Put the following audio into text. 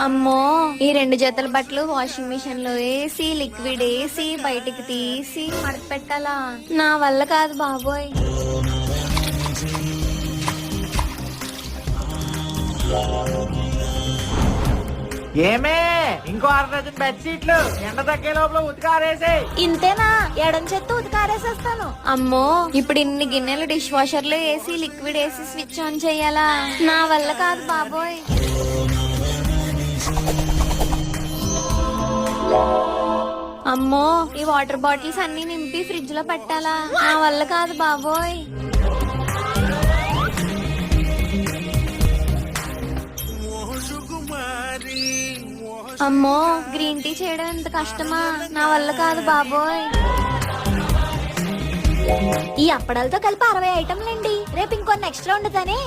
అమ్మో, ఈ 2 జతల బట్టలు వాషింగ్ మిషన్ లో వేసి లిక్విడ్ వేసి బయటికి తీసి మడత పెట్టాలా? నా వల్ల కాదు బాబోయ్. ఏమే ఇంకో 1/2 డజన్ బెడ్షీట్లు ఎండ తగ్గే లోపల ఉతికారేసి. ఇంతేనా? ఎడం చేత్తో ఉతికారేసేస్తాను. అమ్మో, ఇప్పుడు ఇన్ని గిన్నెలు డిష్ వాషర్ లో వేసి లిక్విడ్ వేసి స్విచ్ ఆన్ చెయ్యాలా? నా వల్ల కాదు బాబోయ్. అమ్మో, ఈ వాటర్ బాటిల్స్ అన్ని నింపి ఫ్రిడ్జ్ లో పెట్టాలా? నా వల్ల కాదు బాబోయ్. అమ్మో, గ్రీన్ టీ చేయడం ఎంత కష్టమా? నా వల్ల కాదు బాబోయ్. ఈ అప్పడాలతో కలిపి 60 ఐటమ్లండి. రేపు ఇంకొన్ని ఎక్స్ట్రా ఉండతానే.